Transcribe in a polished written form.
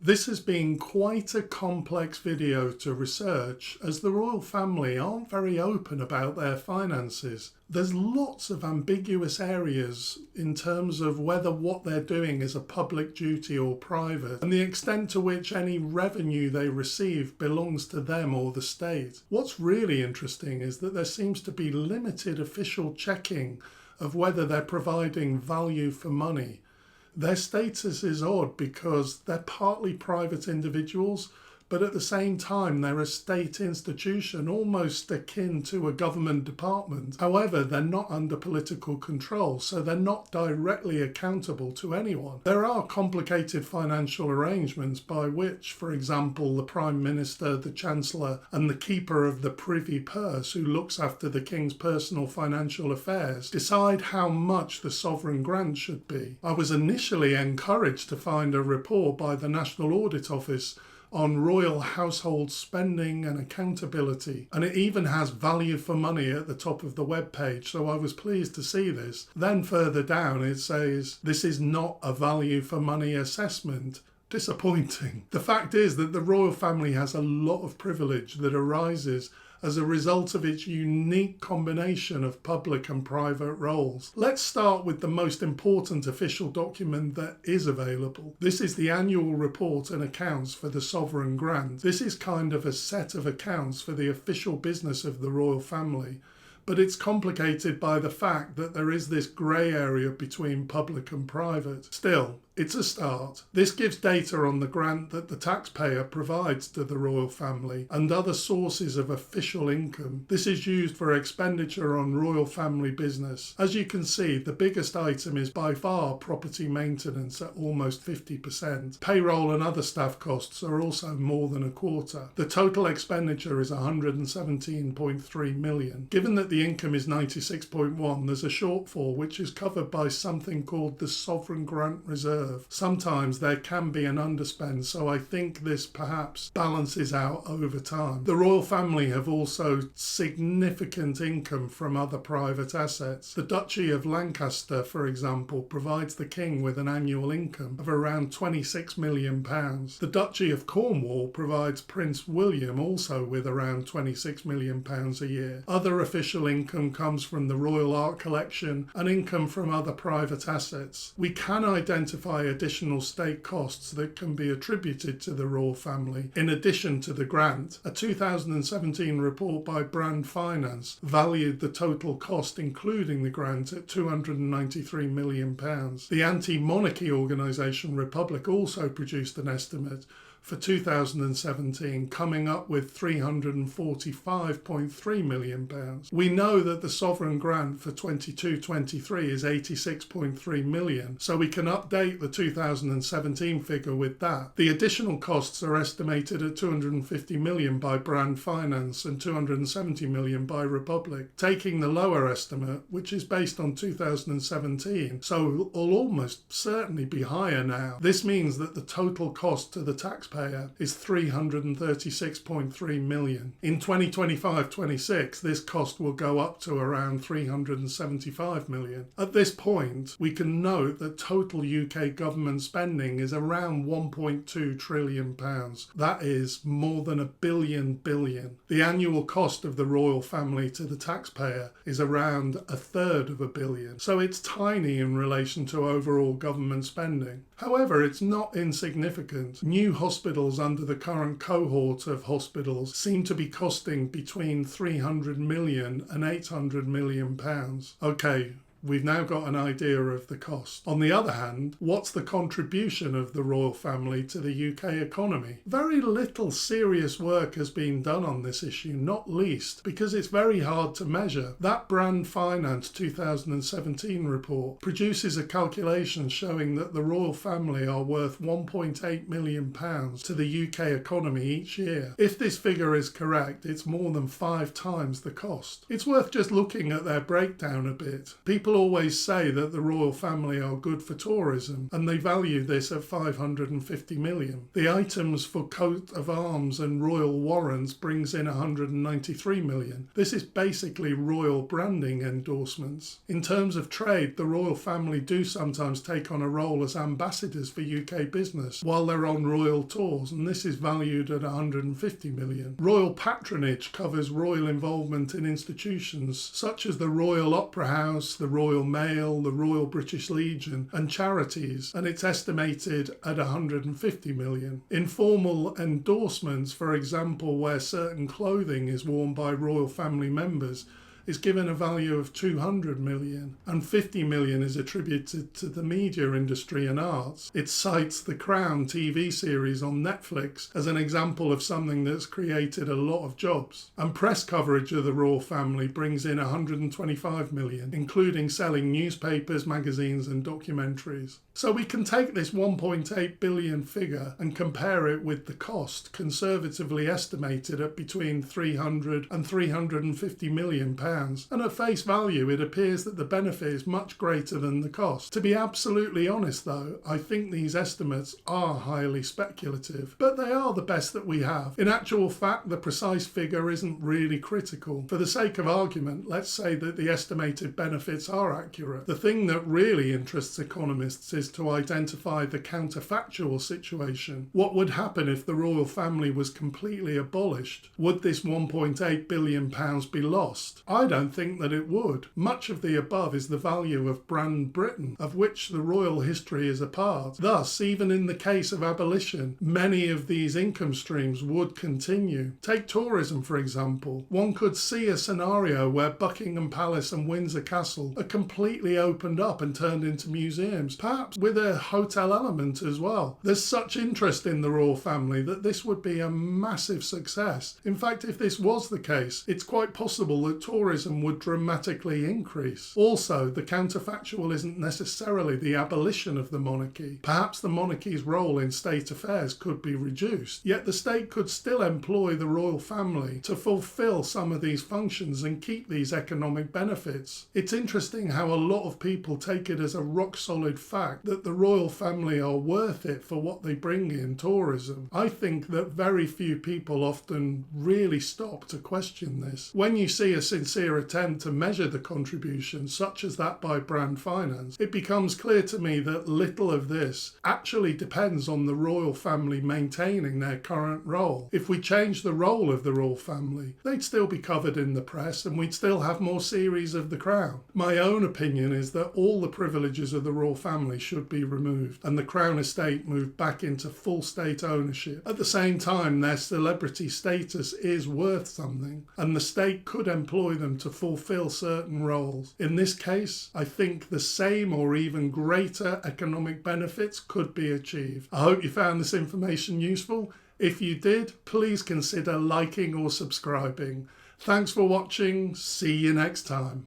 This has been quite a complex video to research, as the royal family aren't very open about their finances. There's lots of ambiguous areas in terms of whether what they're doing is a public duty or private, and the extent to which any revenue they receive belongs to them or the state. What's really interesting is that there seems to be limited official checking of whether they're providing value for money. Their status is odd because they're partly private individuals, but at the same time they're a state institution almost akin to a government department. However, they're not under political control, so they're not directly accountable to anyone. There are complicated financial arrangements by which, for example, the Prime Minister, the Chancellor, and the Keeper of the Privy Purse, who looks after the King's personal financial affairs, decide how much the sovereign grant should be. I was initially encouraged to find a report by the National Audit Office on royal household spending and accountability, and it even has value for money at the top of the web page, so I was pleased to see this. Then further down it says, this is not a value for money assessment. Disappointing. The fact is that the royal family has a lot of privilege that arises as a result of its unique combination of public and private roles. Let's start with the most important official document that is available. This is the annual report and accounts for the sovereign grant. This is kind of a set of accounts for the official business of the royal family, but it's complicated by the fact that there is this grey area between public and private. Still, it's a start. This gives data on the grant that the taxpayer provides to the royal family and other sources of official income. This is used for expenditure on royal family business. As you can see, the biggest item is by far property maintenance at almost 50%. Payroll and other staff costs are also more than a quarter. The total expenditure is 117.3 million. Given that the income is 96.1, there's a shortfall which is covered by something called the Sovereign Grant Reserve. Sometimes there can be an underspend, so I think this perhaps balances out over time. The royal family have also significant income from other private assets. The Duchy of Lancaster, for example, provides the king with an annual income of around £26 million. The Duchy of Cornwall provides Prince William also with around £26 million a year. Other official income comes from the Royal Art Collection and income from other private assets. We can identify additional state costs that can be attributed to the royal family in addition to the grant. A 2017 report by Brand Finance valued the total cost including the grant at £293 million. The anti-monarchy organisation Republic also produced an estimate for 2017, coming up with £345.3 million. We know that the sovereign grant for 22-23 is £86.3 million, so we can update the 2017 figure with that. The additional costs are estimated at £250 million by Brand Finance and £270 million by Republic, taking the lower estimate, which is based on 2017, so will almost certainly be higher now. This means that the total cost to the taxpayer is £336.3 million. In 2025-26, this cost will go up to around £375 million. At this point, we can note that total UK government spending is around £1.2 trillion. That is more than £1 billion. The annual cost of the royal family to the taxpayer is around £1/3 billion, so it's tiny in relation to overall government spending. However, it's not insignificant. New hospitals under the current cohort of hospitals seem to be costing between £300 million and £800 million. Okay, we've now got an idea of the cost. On the other hand, what's the contribution of the royal family to the UK economy? Very little serious work has been done on this issue, not least because it's very hard to measure. That Brand Finance 2017 report produces a calculation showing that the royal family are worth £1.8 million to the UK economy each year. If this figure is correct, it's more than 5 times the cost. It's worth just looking at their breakdown a bit. People People always say that the royal family are good for tourism, and they value this at 550 million. The items for coat of arms and royal warrants brings in 193 million. This is basically royal branding endorsements. In terms of trade, the royal family do sometimes take on a role as ambassadors for UK business while they're on royal tours, and this is valued at 150 million. Royal patronage covers royal involvement in institutions such as the Royal Opera House, the Royal Mail, the Royal British Legion, and charities, and it's estimated at 150 million. Informal endorsements, for example, where certain clothing is worn by royal family members, is given a value of 200 million, and 50 million is attributed to the media industry and arts. It cites The Crown TV series on Netflix as an example of something that's created a lot of jobs. And press coverage of the royal family brings in 125 million, including selling newspapers, magazines and documentaries. So we can take this 1.8 billion figure and compare it with the cost, conservatively estimated at between 300 and 350 million pounds. And at face value, it appears that the benefit is much greater than the cost. To be absolutely honest though, I think these estimates are highly speculative, but they are the best that we have. In actual fact, the precise figure isn't really critical. For the sake of argument, let's say that the estimated benefits are accurate. The thing that really interests economists is to identify the counterfactual situation. What would happen if the royal family was completely abolished? Would this 1.8 billion pounds be lost? I don't think that it would. Much of the above is the value of brand Britain, of which the royal history is a part. Thus, even in the case of abolition, many of these income streams would continue. Take tourism, for example. One could see a scenario where Buckingham Palace and Windsor Castle are completely opened up and turned into museums, perhaps with a hotel element as well. There's such interest in the royal family that this would be a massive success. In fact, if this was the case, it's quite possible that tourism would dramatically increase. Also, the counterfactual isn't necessarily the abolition of the monarchy. Perhaps the monarchy's role in state affairs could be reduced, yet the state could still employ the royal family to fulfill some of these functions and keep these economic benefits. It's interesting how a lot of people take it as a rock-solid fact that the royal family are worth it for what they bring in tourism. I think that very few people often really stop to question this. When you see a sincere attempt to measure the contribution, such as that by Brand Finance, it becomes clear to me that little of this actually depends on the royal family maintaining their current role. If we change the role of the royal family, they'd still be covered in the press and we'd still have more series of The Crown. My own opinion is that all the privileges of the royal family should be removed and the Crown estate moved back into full state ownership. At the same time, their celebrity status is worth something and the state could employ them to fulfill certain roles. In this case, I think the same or even greater economic benefits could be achieved. I hope you found this information useful. If you did, please consider liking or subscribing. Thanks for watching. See you next time.